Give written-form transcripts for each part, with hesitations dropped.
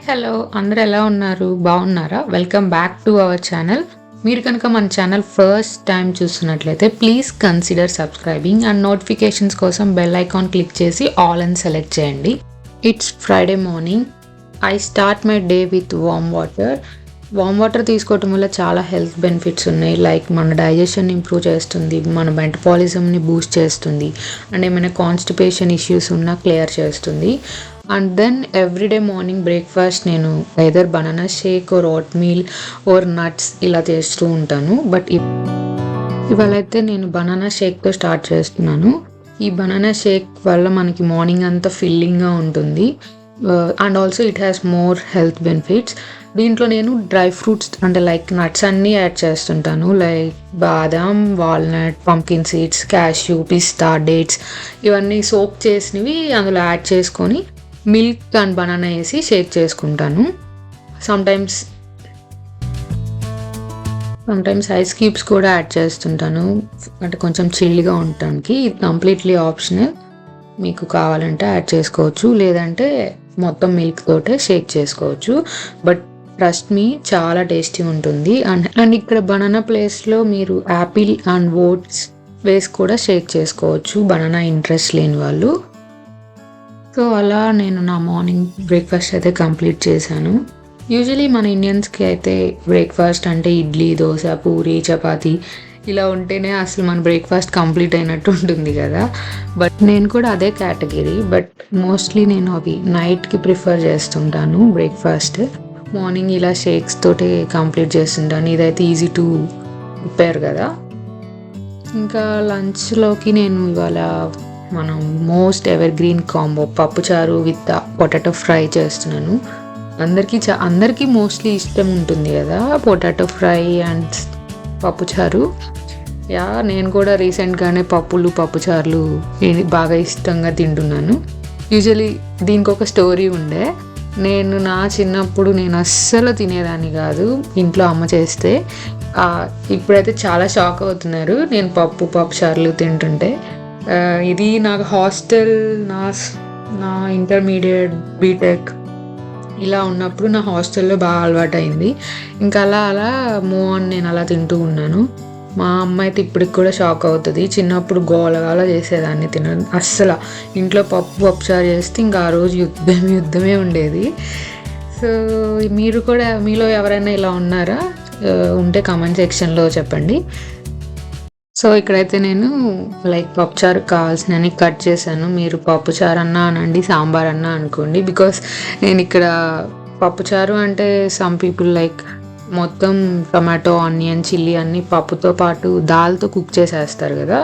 Hello, అందరూ ఎలా ఉన్నారు? బాగున్నారా? Welcome back to our channel. మీరు కనుక మన ఛానల్ ఫస్ట్ టైం చూస్తున్నట్లయితే please consider subscribing and notifications కోసం బెల్ ఐకాన్ క్లిక్ చేసి ఆల్ అని సెలెక్ట్ చేయండి. It's Friday morning. I start my day with warm water. Warm water తీసుకోవటం వల్ల చాలా హెల్త్ బెనిఫిట్స్ ఉన్నాయి. లైక్ మన డైజెషన్ ఇంప్రూవ్ చేస్తుంది, మన మెటబాలిజంని బూస్ట్ చేస్తుంది, అండ్ ఏమైనా కాన్స్టిపేషన్ ఇష్యూస్ ఉన్నా క్లియర్ చేస్తుంది. And then every day morning breakfast నేను either banana shake or oatmeal or nuts ఇలా చేస్తూ ఉంటాను. బట్ ఇవాళ అయితే నేను బనానా షేక్తో స్టార్ట్ చేస్తున్నాను. ఈ బనానా షేక్ వల్ల మనకి మార్నింగ్ అంతా ఫిల్లింగ్గా ఉంటుంది and also it has more health benefits. దీంట్లో నేను డ్రై ఫ్రూట్స్ అంటే లైక్ నట్స్ అన్నీ యాడ్ చేస్తుంటాను. లైక్ బాదాం, వాల్నట్, పంకిన్ సీడ్స్, క్యాష్యూ, పిస్తా, డేట్స్ ఇవన్నీ సోక్ చేసినవి అందులో యాడ్ చేసుకొని మిల్క్ అండ్ బనానా వేసి షేక్ చేసుకుంటాను. సమ్టైమ్స్ ఐస్ క్యూబ్స్ కూడా యాడ్ చేస్తుంటాను, అంటే కొంచెం చిల్లీగా ఉండటానికి. ఇది కంప్లీట్లీ ఆప్షనల్, మీకు కావాలంటే యాడ్ చేసుకోవచ్చు, లేదంటే మొత్తం మిల్క్ తోటే షేక్ చేసుకోవచ్చు. బట్ ట్రస్ట్ మీ, చాలా టేస్టీ ఉంటుంది. అండ్ ఇక్కడ బనానా ప్లేస్లో మీరు యాపిల్ అండ్ ఓట్స్ వేసి కూడా షేక్ చేసుకోవచ్చు, బనానా ఇంట్రెస్ట్ లేని వాళ్ళు. సో అలా నేను నా మార్నింగ్ బ్రేక్ఫాస్ట్ అయితే కంప్లీట్ చేశాను. యూజువలీ మన ఇండియన్స్కి అయితే బ్రేక్ఫాస్ట్ అంటే ఇడ్లీ, దోశ, పూరి, చపాతి ఇలా ఉంటేనే అసలు మన బ్రేక్ఫాస్ట్ కంప్లీట్ అయినట్టు ఉంటుంది కదా. బట్ నేను కూడా అదే కేటగిరీ. బట్ మోస్ట్లీ నేను అవి నైట్కి ప్రిఫర్ చేస్తుంటాను బ్రేక్ఫాస్ట్. మార్నింగ్ ఇలా షేక్స్ తోటి కంప్లీట్ చేస్తుంటాను. ఇదైతే ఈజీ టు ప్రిపేర్ కదా. ఇంకా లంచ్లోకి నేను ఇవాళ మనం మోస్ట్ ఎవర్ గ్రీన్ కాంబో పప్పుచారు విత్ పొటాటో ఫ్రై చేస్తున్నాను. అందరికీ మోస్ట్లీ ఇష్టం ఉంటుంది కదా పొటాటో ఫ్రై అండ్ పప్పుచారు. నేను కూడా రీసెంట్గానే పప్పుచారులు బాగా ఇష్టంగా తింటున్నాను. యూజువలీ దీనికి ఒక స్టోరీ ఉండే. నా చిన్నప్పుడు నేను అస్సలు తినేదాన్ని కాదు ఇంట్లో అమ్మ చేస్తే. ఇప్పుడైతే చాలా షాక్ అవుతున్నారు నేను పప్పుచారులు తింటుంటే. ఇది నాకు హాస్టల్, నా ఇంటర్మీడియట్, బీటెక్ ఇలా ఉన్నప్పుడు నా హాస్టల్లో బాగా అలవాటు అయింది. ఇంకా అలా మూవ్ ఆన్ నేను అలా తింటూ ఉన్నాను. మా అమ్మ అయితే ఇప్పటికి కూడా షాక్ అవుతుంది. చిన్నప్పుడు గోలగాల చేసేదాన్ని తినను అస్సలు. ఇంట్లో పప్పుచారు చేస్తే ఇంకా ఆ రోజు యుద్ధమే ఉండేది. సో మీలో ఎవరైనా ఇలా ఉన్నారా? ఉంటే కామెంట్ సెక్షన్లో చెప్పండి. సో ఇక్కడైతే నేను లైక్ పప్పుచారు కావాల్సినవి కట్ చేశాను. మీరు పప్పుచారు అన్నా అనండి, సాంబార్ అన్నా అనుకోండి. బికాస్ నేను ఇక్కడ పప్పుచారు అంటే సమ్ పీపుల్ లైక్ మొత్తం టొమాటో, ఆనియన్, చిల్లీ అన్నీ పప్పుతో పాటు దాల్తో కుక్ చేసేస్తారు కదా.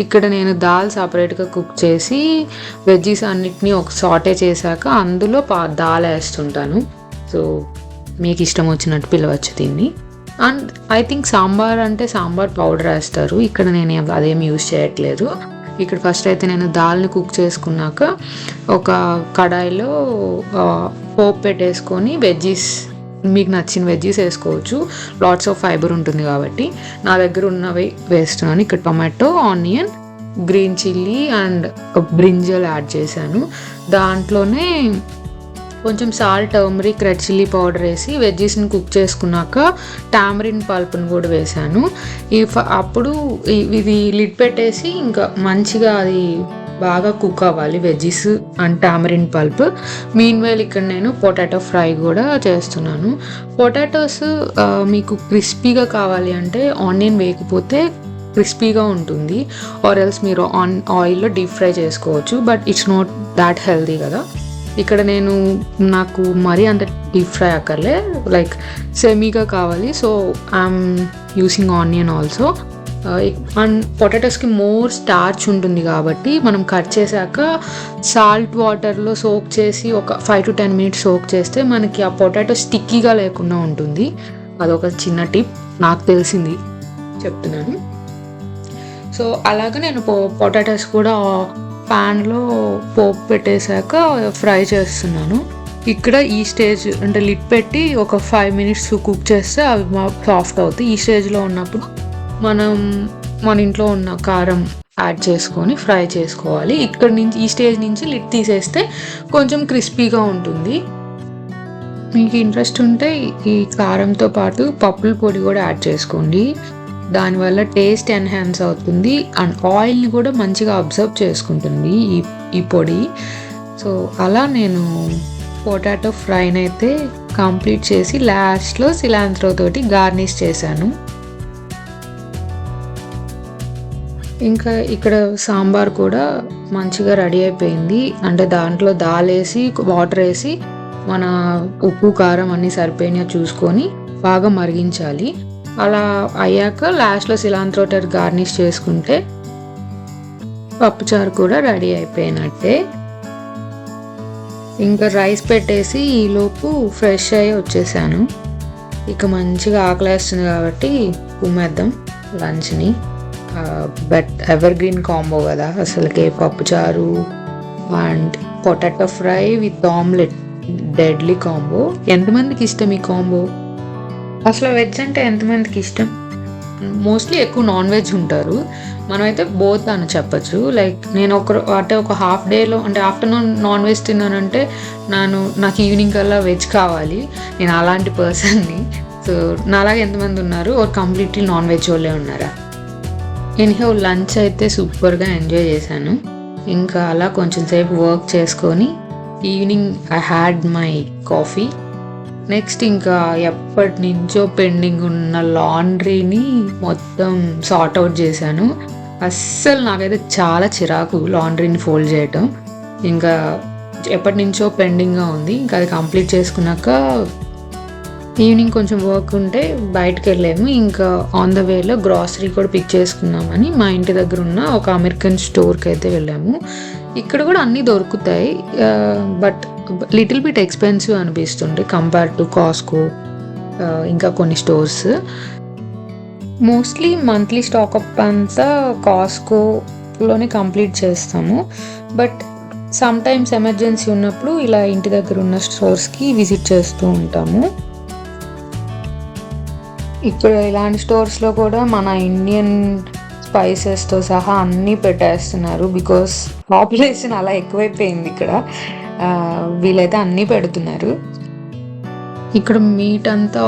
ఇక్కడ నేను దాల్ సపరేట్గా కుక్ చేసి వెజ్జీస్ అన్నిటినీ ఒక సాటే చేశాక అందులో దాల్ వేస్తుంటాను. సో మీకు ఇష్టం వచ్చినట్టు పిలవచ్చు దీన్ని. అండ్ ఐ థింక్ సాంబార్ అంటే సాంబార్ పౌడర్ వేస్తారు. ఇక్కడ నేను అదేమి యూజ్ చేయట్లేదు. ఇక్కడ ఫస్ట్ అయితే నేను దాల్ని కుక్ చేసుకున్నాక ఒక కడాయిలో పోపు పెట్టేసుకొని వెజ్జీస్, మీకు నచ్చిన వెజ్జీస్ వేసుకోవచ్చు. లాట్స్ ఆఫ్ ఫైబర్ ఉంటుంది కాబట్టి నా దగ్గర ఉన్నవి వేస్తున్నాను. ఇక్కడ tomato, onion, green chilli and brinjal add చేశాను. దాంట్లోనే కొంచెం salt, turmeric, red chilli powder వేసి వెజ్జీస్ని కుక్ చేసుకున్నాక టామరిన్ పల్ప్ని కూడా వేసాను. అప్పుడు ఇది లిడ్ పెట్టేసి ఇంకా మంచిగా అది బాగా కుక్ అవ్వాలి veggies and tamarind pulp. Meanwhile ఇక్కడ నేను పొటాటో ఫ్రై కూడా చేస్తున్నాను. పొటాటోస్ మీకు క్రిస్పీగా కావాలి అంటే ఆనియన్ వేయకపోతే క్రిస్పీగా ఉంటుంది, ఆర్ ఎల్స్ మీరు ఆయిల్లో డీప్ ఫ్రై చేసుకోవచ్చు. But it's not that healthy కదా. ఇక్కడ నాకు మరీ అంత డీప్ ఫ్రై అక్కర్లే, లైక్ సెమీగా కావాలి. So I'm using onion also. And పొటాటోస్కి మోర్ స్టార్చ్ ఉంటుంది కాబట్టి మనం కట్ చేశాక సాల్ట్ వాటర్లో సోక్ చేసి ఒక 5 to 10 minutes సోక్ చేస్తే మనకి ఆ పొటాటో స్టిక్కీగా లేకుండా ఉంటుంది. అదొక చిన్న టిప్ నాకు తెలిసింది చెప్తున్నాను. సో అలాగే నేను పొటాటోస్ కూడా ప్యాన్లో పోపు పెట్టేశాక ఫ్రై చేస్తున్నాను. ఇక్కడ ఈ స్టేజ్ అంటే లిడ్ పెట్టి ఒక 5 minutes కుక్ చేస్తే అవి సాఫ్ట్ అవుతాయి. ఈ స్టేజ్లో ఉన్నప్పుడు మన ఇంట్లో ఉన్న కారం యాడ్ చేసుకొని ఫ్రై చేసుకోవాలి. ఈ స్టేజ్ నుంచి లిడ్ తీసేస్తే కొంచెం క్రిస్పీగా ఉంటుంది. మీకు ఇంట్రెస్ట్ ఉంటే ఈ కారంతో పాటు పప్పుల పొడి కూడా యాడ్ చేసుకోండి. దానివల్ల టేస్ట్ ఎన్హాన్స్ అవుతుంది అండ్ ఆయిల్ని కూడా మంచిగా అబ్జర్వ్ చేసుకుంటుంది ఈ పొడి. సో అలా నేను పొటాటో ఫ్రైని అయితే కంప్లీట్ చేసి లాస్ట్లో సిలాంత్రో తోటి గార్నిష్ చేశాను. ఇంకా ఇక్కడ సాంబార్ కూడా మంచిగా రెడీ అయిపోయింది. అంటే దాంట్లో దాల్ వేసి వాటర్ వేసి మన ఉప్పు కారం అన్నీ సరిపోయినాయో చూసుకొని బాగా మరిగించాలి. అలా అయ్యాక లాస్ట్లో సిలాంత్రో తోటి గార్నిష్ చేసుకుంటే పప్పుచారు కూడా రెడీ అయిపోయినట్టే. ఇంకా రైస్ పెట్టేసి ఈలోపు ఫ్రెష్ అయ్యి వచ్చేసాను. ఇక మంచిగా ఆకలేస్తుంది కాబట్టి కుమ్మేద్దాం లంచ్ని. బట్ ఎవర్ గ్రీన్ కాంబో కదా అసలుకే, పప్పుచారు and potato fry with omelette, deadly combo. ఎంతమందికి ఇష్టం ఈ కాంబో? అసలు వెజ్ అంటే ఎంతమందికి ఇష్టం? మోస్ట్లీ ఎక్కువ నాన్ వెజ్ ఉంటారు. మనమైతే బోత్ అని చెప్పచ్చు. లైక్ నేను ఒక హాఫ్ డేలో అంటే ఆఫ్టర్నూన్ నాన్ వెజ్ తిన్నానంటే నాకు ఈవినింగ్ కల్లా వెజ్ కావాలి. నేను అలాంటి పర్సన్ని. సో నాలాగా ఎంతమంది ఉన్నారు? ఒక కంప్లీట్లీ నాన్ వెజ్ వాళ్ళే ఉన్నారా? ఎనీహౌ లంచ్ అయితే సూపర్గా ఎంజాయ్ చేశాను. ఇంకా అలా కొంచెం సేపు వర్క్ చేసుకొని evening I had my coffee. Next ఇంకా ఎప్పటి నుంచో పెండింగ్ ఉన్న లాండ్రీని మొత్తం సార్ట్ అవుట్ చేశాను. అస్సలు నాకైతే చాలా చిరాకు లాండ్రీని ఫోల్డ్ చేయటం. ఇంకా ఎప్పటి నుంచో పెండింగ్గా ఉంది. ఇంకా అది కంప్లీట్ చేసుకున్నాక ఈవినింగ్ కొంచెం వర్క్ ఉంటే బయటకు వెళ్ళాము. ఇంకా ఆన్ ద వేలో గ్రాసరీ కూడా పిక్ చేసుకున్నామని మా ఇంటి దగ్గర ఉన్న ఒక అమెరికన్ స్టోర్కి అయితే వెళ్ళాము. ఇక్కడ కూడా అన్నీ దొరుకుతాయి, బట్ లిటిల్ బిట్ ఎక్స్పెన్సివ్ అనిపిస్తుంది కంపేర్ టు కాస్కో ఇంకా కొన్ని స్టోర్స్. మోస్ట్లీ మంత్లీ స్టాకప్ అంతా కాస్కోలోనే కంప్లీట్ చేస్తాము. బట్ సమ్ టైమ్స్ ఎమర్జెన్సీ ఉన్నప్పుడు ఇలా ఇంటి దగ్గర ఉన్న స్టోర్స్కి విజిట్ చేస్తూ ఉంటాము. ఇక్కడ ఇలాంటి స్టోర్స్లో కూడా మన ఇండియన్ స్పైసెస్తో సహా అన్నీ పెట్టేస్తున్నారు. బికాస్ పాపులేషన్ అలా ఎక్కువైపోయింది ఇక్కడ. వీళ్ళైతే అన్నీ పెడుతున్నారు. ఇక్కడ మీట్ అంతా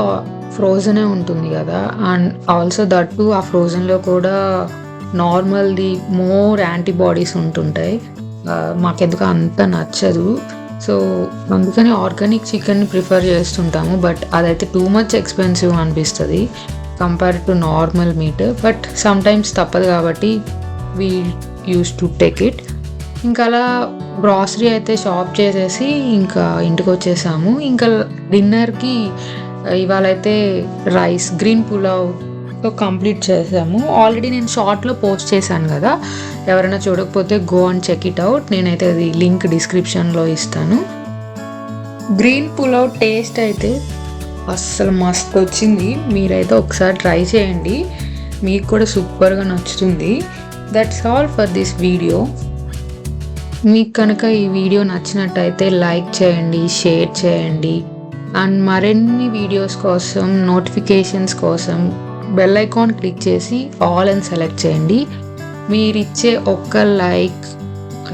ఫ్రోజనే ఉంటుంది కదా, అండ్ ఆల్సో దట్టు ఆ ఫ్రోజన్లో కూడా నార్మల్ది మోర్ యాంటీబాడీస్ ఉంటుంటాయి. మాకెందుకు అంత నచ్చదు. సో అందుకని ఆర్గానిక్ చికెన్ని ప్రిఫర్ చేస్తుంటాము. బట్ అదైతే టూ మచ్ ఎక్స్పెన్సివ్ అనిపిస్తుంది compare to normal meet. But some times తప్పదు కాబట్టి we use to take it. ఇంకా అలా గ్రాసరీ అయితే షాప్ చేసేసి ఇంకా ఇంటికి వచ్చేసాము. ఇంకా డిన్నర్కి ఇవాళ అయితే రైస్ గ్రీన్ పులావ్తో కంప్లీట్ చేసాము. ఆల్రెడీ నేను షార్ట్లో పోస్ట్ చేశాను కదా, ఎవరైనా చూడకపోతే go and check it out. నేనైతే అది లింక్ డిస్క్రిప్షన్లో ఇస్తాను. గ్రీన్ పులావ్ టేస్ట్ అయితే అస్సలు మస్తు వచ్చింది. మీరైతే ఒకసారి ట్రై చేయండి, మీకు కూడా సూపర్గా నచ్చుతుంది. That's all for this video. మీకు కనుక ఈ వీడియో నచ్చినట్టయితే లైక్ చేయండి, షేర్ చేయండి, అండ్ మరిన్ని వీడియోస్ కోసం నోటిఫికేషన్స్ కోసం బెల్ ఐకాన్ క్లిక్ చేసి ఆల్ అని సెలెక్ట్ చేయండి. మీరిచ్చే ఒక్క లైక్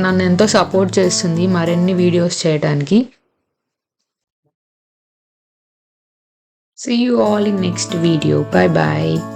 నన్ను ఎంతో సపోర్ట్ చేస్తుంది మరిన్ని వీడియోస్ చేయడానికి. See you all in next video. Bye bye.